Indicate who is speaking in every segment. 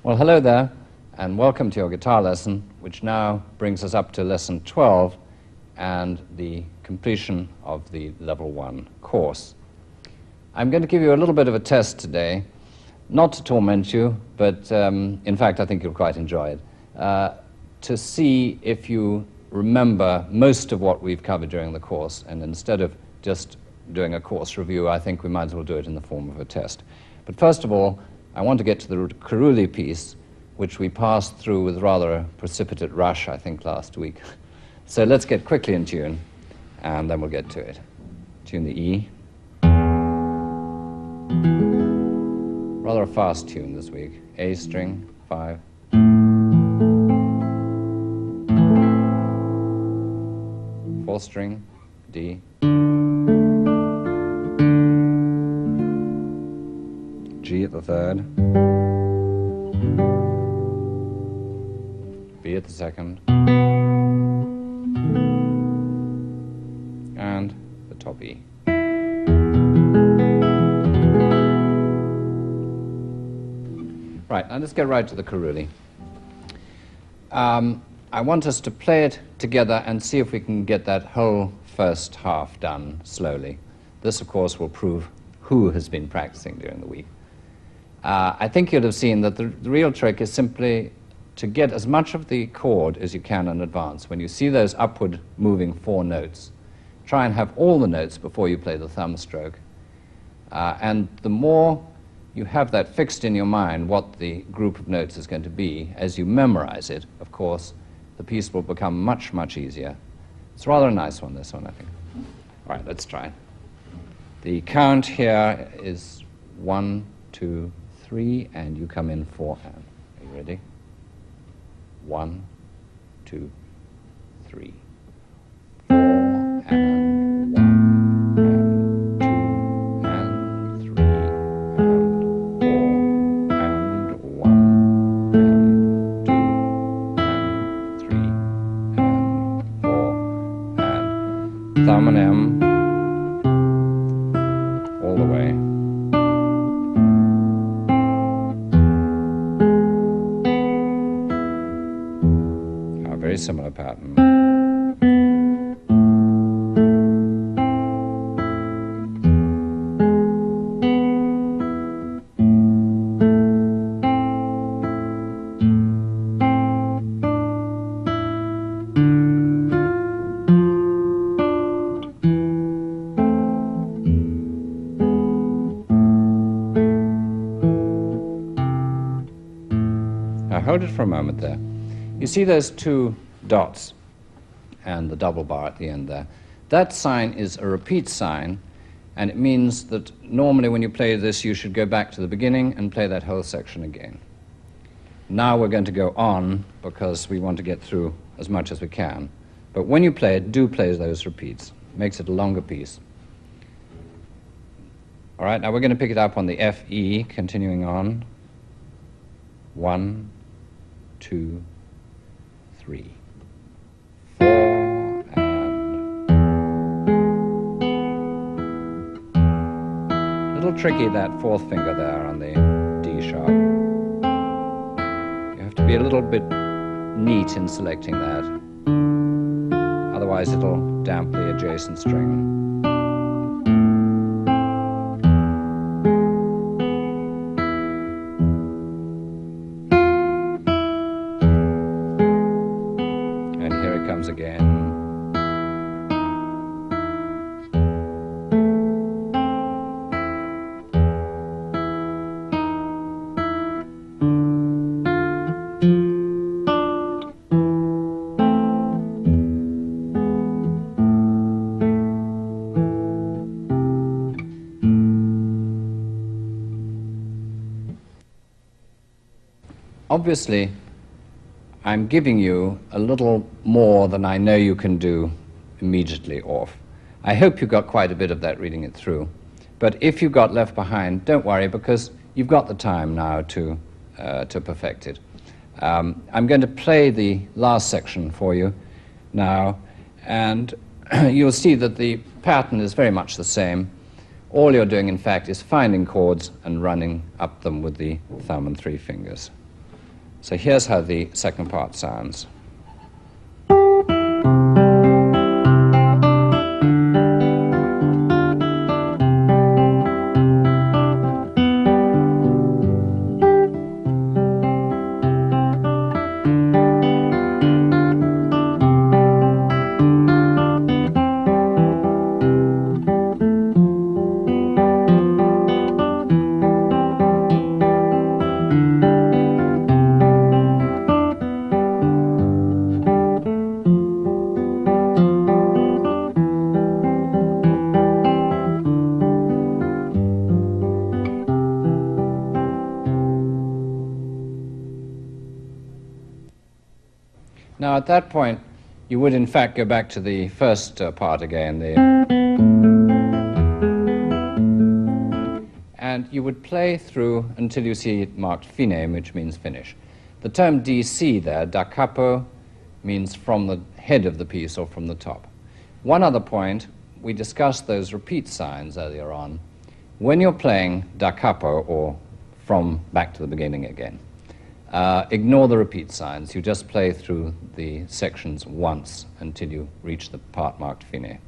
Speaker 1: Well, hello there, and welcome to your guitar lesson, which now brings us up to lesson 12 and the completion of the Level 1 course. I'm going to give you a little bit of a test today, not to torment you, but in fact I think you'll quite enjoy it, to see if you remember most of what we've covered during the course, and instead of just doing a course review, I think we might as well do it in the form of a test. But first of all, I want to get to the Carulli piece, which we passed through with rather a precipitate rush, I think, last week. So let's get quickly in tune, and then we'll get to it. Tune the E. Rather a fast tune this week. A string, 5. Fourth string, D. G at the third. B at the second. And the top E. Right, now let's get right to the Carulli. I want us to play it together and see if we can get that whole first half done slowly. This, of course, will prove who has been practicing during the week. I think you'll have seen that the real trick is simply to get as much of the chord as you can in advance. When you see those upward moving 4 notes, try and have all the notes before you play the thumb stroke. And the more you have that fixed in your mind, what the group of notes is going to be, as you memorize it, of course, the piece will become much, much easier. It's rather a nice one, this one, I think. All right, let's try. The count here is 1, 2, 3, and you come in 4 and. Are you ready? 1, 2, 3, 4 and 1 and 2 and 3 and 4 and 1 and 2 and 3 and 4 and thumb and M all the way. Very similar pattern. Now hold it for a moment there. You see those 2 dots and the double bar at the end there. That sign is a repeat sign, and it means that normally when you play this you should go back to the beginning and play that whole section again. Now we're going to go on because we want to get through as much as we can. But when you play it, do play those repeats. It makes it a longer piece. All right, now we're going to pick it up on the F, E, continuing on. 1, 2, 3, 4, and. A little tricky, that 4th finger there on the D sharp. You have to be a little bit neat in selecting that. Otherwise it'll damp the adjacent string. Again. Obviously, I'm giving you a little more than I know you can do immediately off. I hope you got quite a bit of that reading it through. But if you got left behind, don't worry, because you've got the time now to perfect it. I'm going to play the last section for you now, and you'll see that the pattern is very much the same. All you're doing, in fact, is finding chords and running up them with the thumb and 3 fingers. So here's how the second part sounds. Now, at that point, you would in fact go back to the first part again, and you would play through until you see it marked fine, which means finish. The term DC there, da capo, means from the head of the piece or from the top. One other point, we discussed those repeat signs earlier on. When you're playing da capo, or from back to the beginning again, ignore the repeat signs. You just play through the sections once until you reach the part marked fine.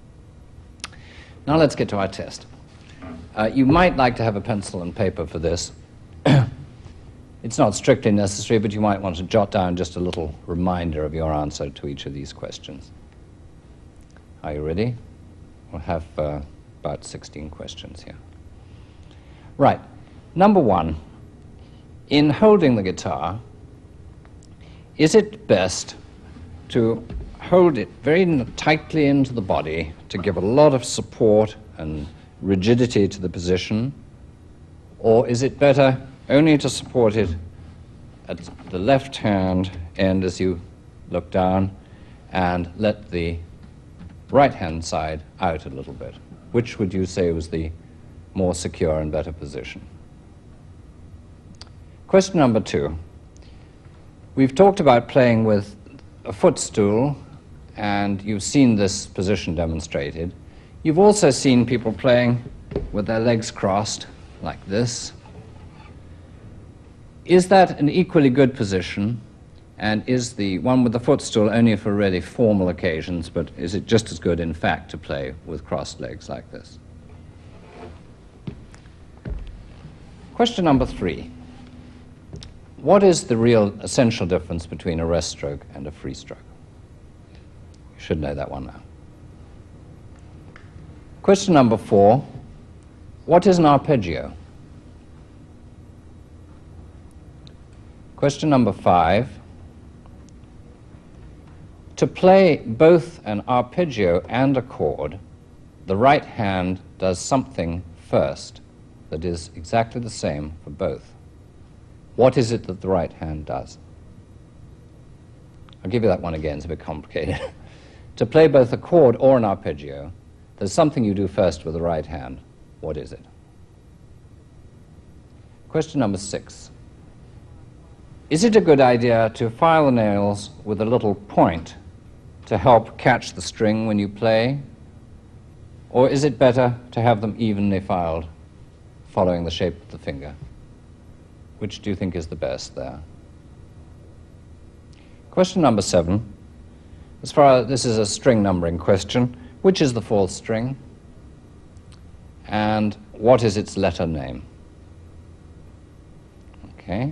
Speaker 1: Now let's get to our test. You might like to have a pencil and paper for this. It's not strictly necessary, but you might want to jot down just a little reminder of your answer to each of these questions. Are you ready? We'll have about 16 questions here. Right. Number one. In holding the guitar, is it best to hold it very tightly into the body to give a lot of support and rigidity to the position, or is it better only to support it at the left hand end as you look down and let the right hand side out a little bit? Which would you say was the more secure and better position? Question number two. We've talked about playing with a footstool, and you've seen this position demonstrated. You've also seen people playing with their legs crossed, like this. Is that an equally good position, and is the one with the footstool only for really formal occasions, but is it just as good, in fact, to play with crossed legs like this? Question number three. What is the real essential difference between a rest stroke and a free stroke? You should know that one now. Question number four. What is an arpeggio? Question number five. To play both an arpeggio and a chord, the right hand does something first that is exactly the same for both. What is it that the right hand does? I'll give you that one again, it's a bit complicated. To play both a chord or an arpeggio, there's something you do first with the right hand. What is it? Question number six. Is it a good idea to file the nails with a little point to help catch the string when you play? Or is it better to have them evenly filed, following the shape of the finger? Which do you think is the best there? Question number seven. As far as this is a string numbering question, which is the fourth string? And what is its letter name? Okay.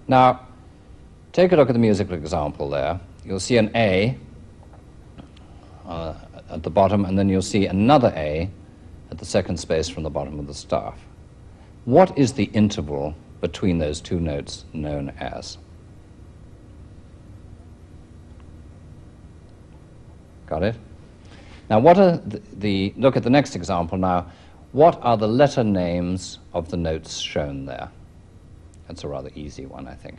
Speaker 1: Now, take a look at the musical example there. You'll see an A at the bottom, and then you'll see another A at the second space from the bottom of the staff. What is the interval between those two notes known as? Got it? Now, what are look at the next example now. What are the letter names of the notes shown there? That's a rather easy one, I think.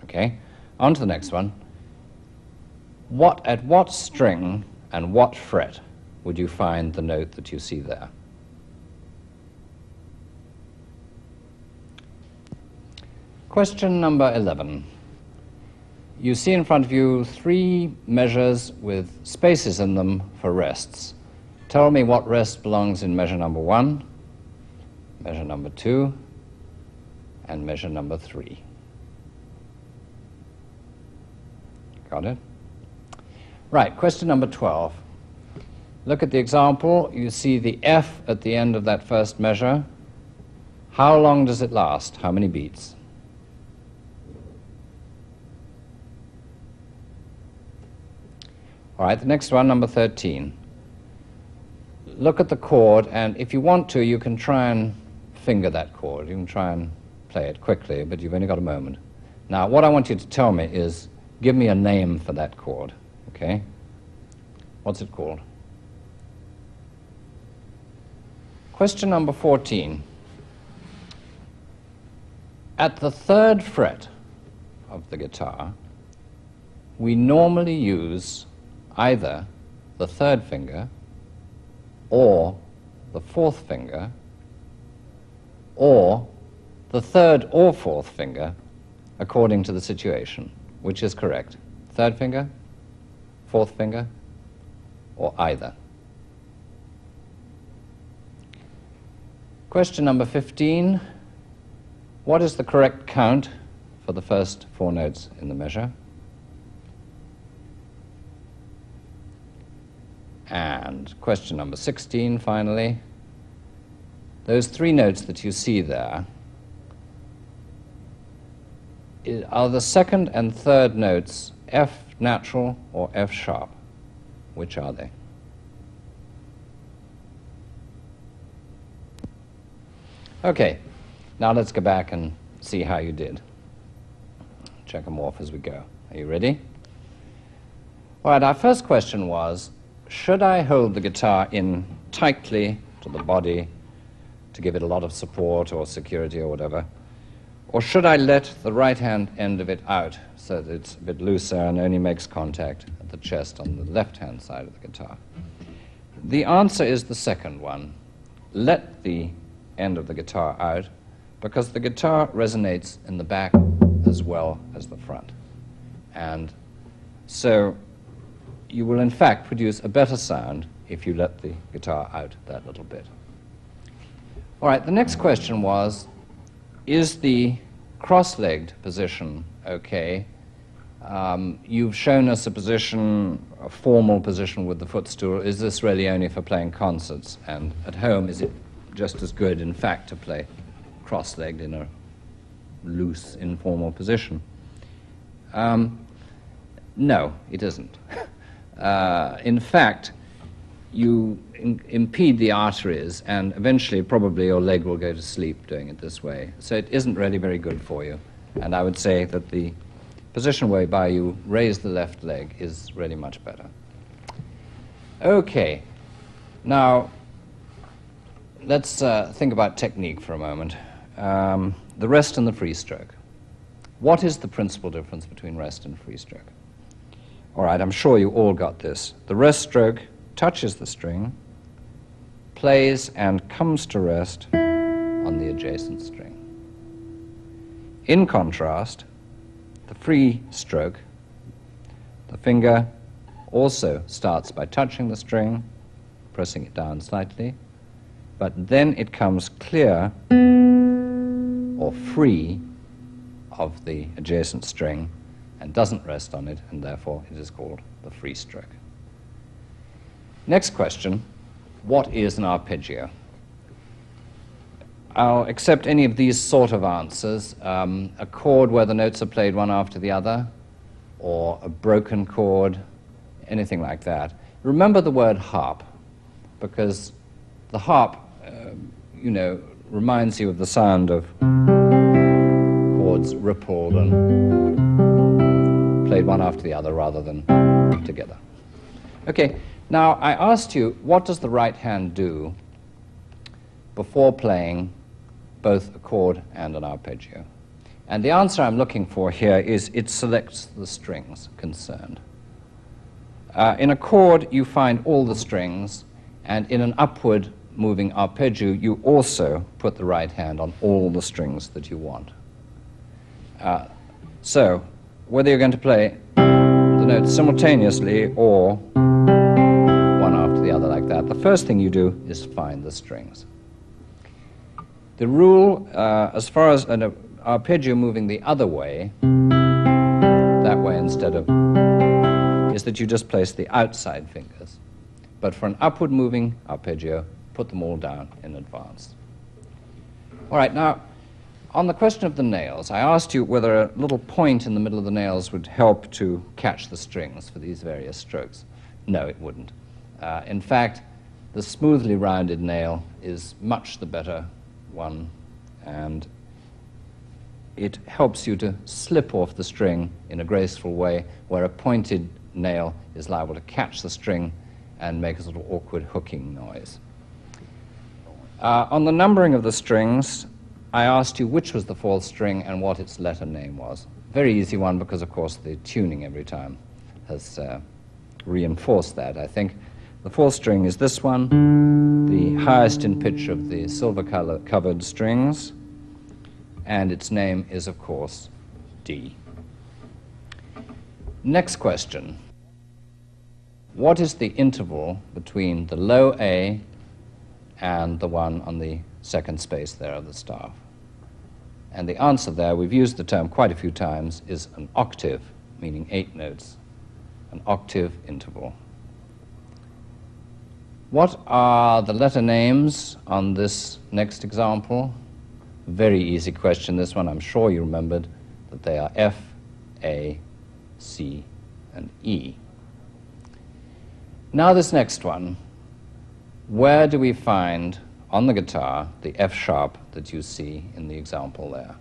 Speaker 1: Okay, on to the next one. At what string and what fret would you find the note that you see there? Question number 11. You see in front of you three measures with spaces in them for rests. Tell me what rest belongs in measure number 1, measure number 2, and measure number 3. Got it? Right, question number 12. Look at the example. You see the F at the end of that first measure. How long does it last? How many beats? All right, the next one, number 13. Look at the chord, and if you want to, you can try and finger that chord. You can try and play it quickly, but you've only got a moment. Now, what I want you to tell me is, give me a name for that chord, okay? What's it called? Question number 14. At the 3rd fret of the guitar, we normally use either the 3rd finger or the 4th finger or the 3rd or 4th finger according to the situation. Which is correct? 3rd finger, 4th finger, or either? Question number 15. What is the correct count for the first 4 notes in the measure? And question number 16, finally. Those 3 notes that you see there, are the 2nd and 3rd notes F natural or F sharp? Which are they? Okay, now let's go back and see how you did. Check them off as we go. Are you ready? All right, our first question was, should I hold the guitar in tightly to the body to give it a lot of support or security or whatever? Or should I let the right-hand end of it out so that it's a bit looser and only makes contact at the chest on the left-hand side of the guitar? The answer is the second one. Let the end of the guitar out, because the guitar resonates in the back as well as the front. And so you will in fact produce a better sound if you let the guitar out that little bit. All right, the next question was, is the cross-legged position okay? You've shown us a position, a formal position with the footstool. Is this really only for playing concerts? And at home, is it just as good, in fact, to play cross-legged in a loose, informal position? No, it isn't. In fact, you impede the arteries, and eventually probably your leg will go to sleep doing it this way. So it isn't really very good for you. And I would say that the position whereby you raise the left leg is really much better. Okay, now let's think about technique for a moment. The rest and the free stroke. What is the principal difference between rest and free stroke? All right, I'm sure you all got this. The rest stroke touches the string, plays and comes to rest on the adjacent string. In contrast, the free stroke, the finger also starts by touching the string, pressing it down slightly, but then it comes clear or free of the adjacent string and doesn't rest on it, and therefore it is called the free stroke. Next question, what is an arpeggio? I'll accept any of these sort of answers. A chord where the notes are played one after the other, or a broken chord, anything like that. Remember the word harp, because the harp, reminds you of the sound of chords rippled and played one after the other rather than together. Okay, now I asked you, what does the right hand do before playing both a chord and an arpeggio? And the answer I'm looking for here is it selects the strings concerned. In a chord, you find all the strings, and in an upward moving arpeggio, you also put the right hand on all the strings that you want. So, whether you're going to play the notes simultaneously or one after the other like that, the first thing you do is find the strings. The rule, as far as an arpeggio moving the other way, that way instead of, is that you just place the outside fingers. But for an upward moving arpeggio, put them all down in advance. All right, now, on the question of the nails, I asked you whether a little point in the middle of the nails would help to catch the strings for these various strokes. No, it wouldn't. In fact, the smoothly rounded nail is much the better one, and it helps you to slip off the string in a graceful way, where a pointed nail is liable to catch the string and make a sort of awkward hooking noise. On the numbering of the strings, I asked you which was the fourth string and what its letter name was. Very easy one, because of course the tuning every time has reinforced that, I think. The fourth string is this one, the highest in pitch of the silver-covered strings, and its name is, of course, D. Next question. What is the interval between the low A and the one on the second space there of the staff? And the answer there, we've used the term quite a few times, is an octave, meaning 8 notes, an octave interval. What are the letter names on this next example? Very easy question, this one. I'm sure you remembered that they are F, A, C, and E. Now this next one, where do we find on the guitar the F sharp that you see in the example there?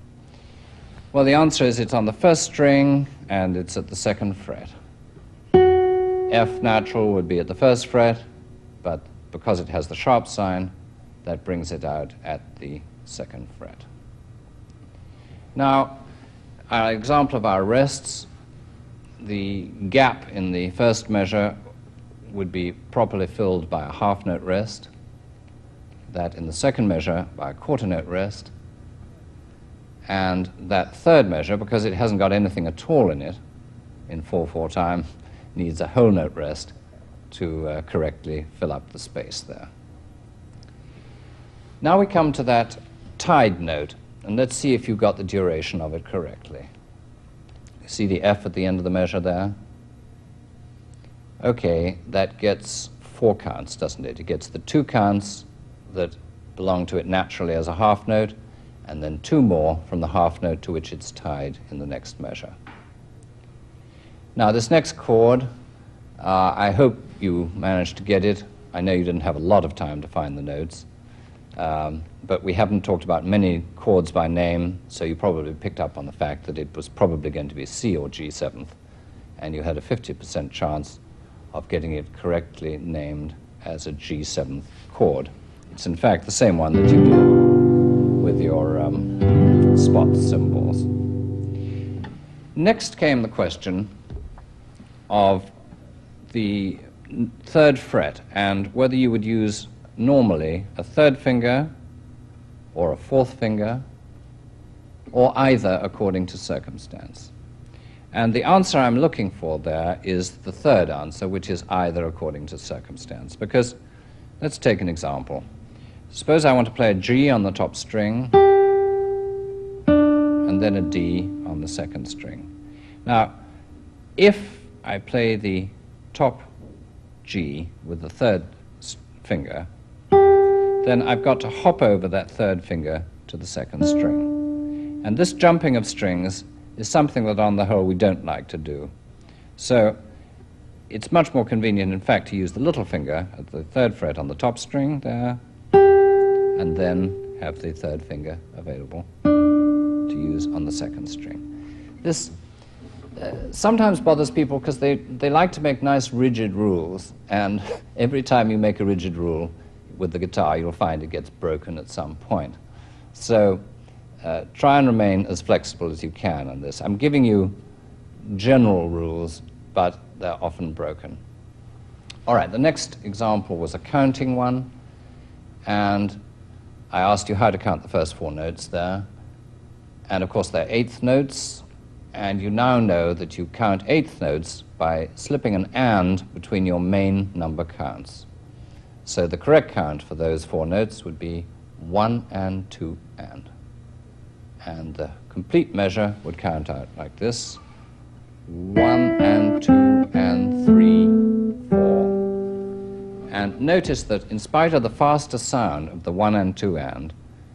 Speaker 1: Well, the answer is it's on the first string and it's at the second fret. F natural would be at the first fret, but because it has the sharp sign, that brings it out at the second fret. Now, our example of our rests, the gap in the first measure would be properly filled by a half-note rest, that in the second measure by a quarter-note rest, and that third measure, because it hasn't got anything at all in it, in 4/4 time, needs a whole note rest to correctly fill up the space there. Now we come to that tied note, and let's see if you got the duration of it correctly. You see the F at the end of the measure there? Okay, that gets 4 counts, doesn't it? It gets the 2 counts that belong to it naturally as a half note, and then 2 more from the half note to which it's tied in the next measure. Now this next chord, I hope you managed to get it. I know you didn't have a lot of time to find the notes, but we haven't talked about many chords by name, so you probably picked up on the fact that it was probably going to be C or G7th, and you had a 50% chance of getting it correctly named as a G7th chord. It's in fact the same one that you did with your spot symbols. Next came the question of the third fret and whether you would use normally a third finger or a fourth finger or either according to circumstance. And the answer I'm looking for there is the third answer, which is either according to circumstance. Because let's take an example. Suppose I want to play a G on the top string and then a D on the second string. Now, if I play the top G with the third finger, then I've got to hop over that third finger to the second string. And this jumping of strings is something that on the whole we don't like to do. So it's much more convenient, in fact, to use the little finger at the third fret on the top string there, and then have the third finger available to use on the second string. This sometimes bothers people because they like to make nice rigid rules, and every time you make a rigid rule with the guitar, you'll find it gets broken at some point. So try and remain as flexible as you can on this. I'm giving you general rules, but they're often broken. All right, the next example was a counting one, and I asked you how to count the first 4 notes there. And of course they're 8th notes, and you now know that you count 8th notes by slipping an and between your main number counts. So the correct count for those 4 notes would be 1 and 2 and. And the complete measure would count out like this. 1 and 2 and 3, 4. And notice that in spite of the faster sound of the 1 and 2 and,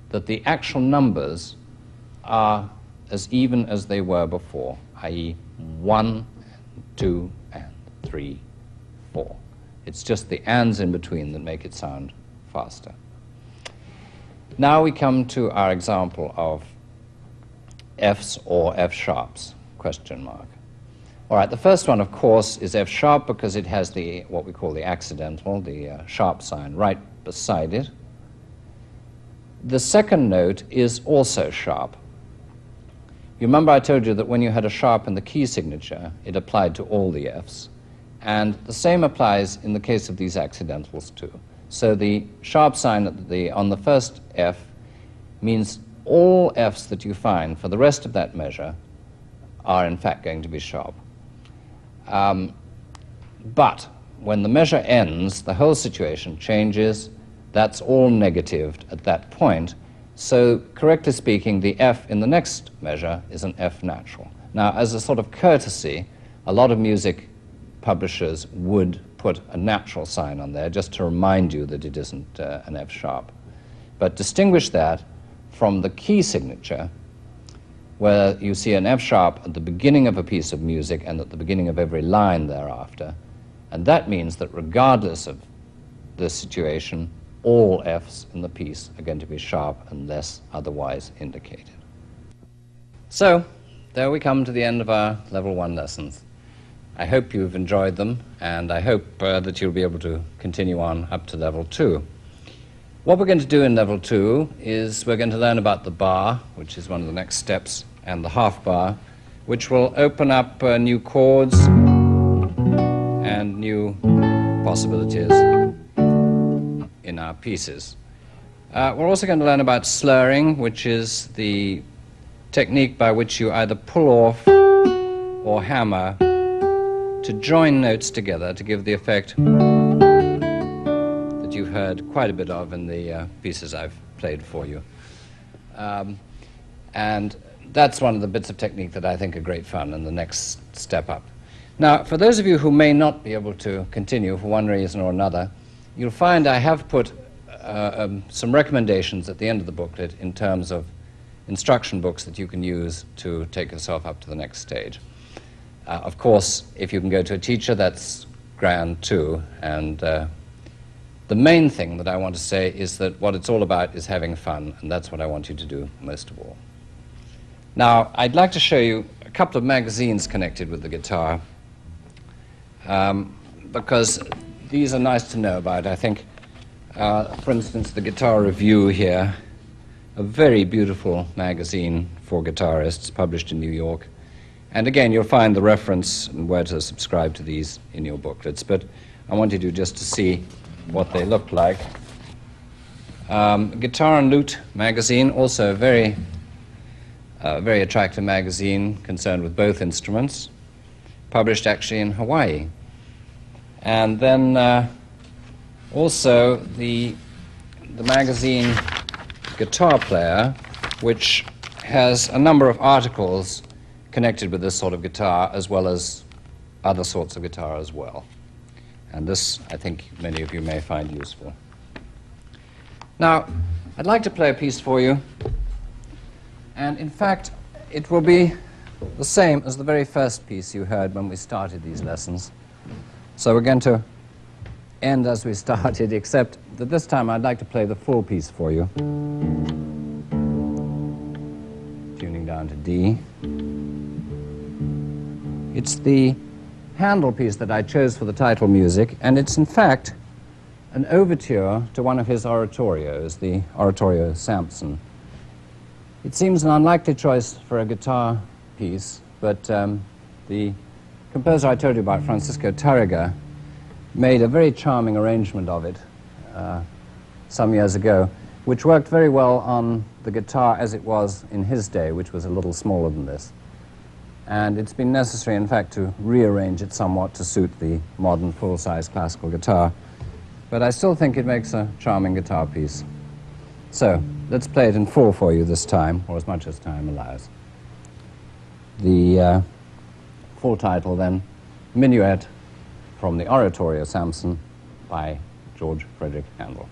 Speaker 1: that the actual numbers are as even as they were before, i.e. 1, 2, and 3, 4. It's just the ands in between that make it sound faster. Now we come to our example of Fs or F sharps, question mark. All right, the first one, of course, is F sharp because it has the, what we call the accidental, the sharp sign right beside it. The second note is also sharp. You remember I told you that when you had a sharp in the key signature, it applied to all the Fs. And the same applies in the case of these accidentals too. So the sharp sign on the first F means all Fs that you find for the rest of that measure are in fact going to be sharp. But when the measure ends, the whole situation changes. That's all negatived at that point. So, correctly speaking, the F in the next measure is an F natural. Now, as a sort of courtesy, a lot of music publishers would put a natural sign on there just to remind you that it isn't an F sharp. But distinguish that from the key signature, where you see an F sharp at the beginning of a piece of music and at the beginning of every line thereafter. And that means that regardless of the situation, all Fs in the piece are going to be sharp unless otherwise indicated. So, there we come to the end of our Level 1 lessons. I hope you've enjoyed them, and I hope that you'll be able to continue on up to Level 2. What we're going to do in Level 2 is we're going to learn about the bar, which is one of the next steps, and the half bar, which will open up new chords and new possibilities in our pieces. We're also going to learn about slurring, which is the technique by which you either pull off or hammer to join notes together to give the effect that you've heard quite a bit of in the pieces I've played for you. And that's one of the bits of technique that I think are great fun and the next step up. Now, for those of you who may not be able to continue for one reason or another, you'll find I have put some recommendations at the end of the booklet in terms of instruction books that you can use to take yourself up to the next stage. Of course, if you can go to a teacher, that's grand too. And the main thing that I want to say is that what it's all about is having fun, and that's what I want you to do most of all. Now, I'd like to show you a couple of magazines connected with the guitar, because these are nice to know about. I think, for instance, the Guitar Review here, a very beautiful magazine for guitarists published in New York. And again, you'll find the reference and where to subscribe to these in your booklets, but I wanted you just to see what they look like. Guitar and Lute magazine, also a very attractive magazine concerned with both instruments, published actually in Hawaii. And then also the magazine Guitar Player, which has a number of articles connected with this sort of guitar as well as other sorts of guitar as well. And this, I think, many of you may find useful. Now, I'd like to play a piece for you, and in fact, it will be the same as the very first piece you heard when we started these lessons. So we're going to end as we started, except that this time I'd like to play the full piece for you. Tuning down to D. It's the Handel piece that I chose for the title music, and it's in fact an overture to one of his oratorios, the Oratorio Samson. It seems an unlikely choice for a guitar piece, but the composer I told you about, Francisco Tárrega, made a very charming arrangement of it some years ago, which worked very well on the guitar as it was in his day, which was a little smaller than this. And it's been necessary, in fact, to rearrange it somewhat to suit the modern full-size classical guitar. But I still think it makes a charming guitar piece. So, let's play it in full for you this time, or as much as time allows. The full title then, Minuet from the Oratory of Samson by George Frederick Handel.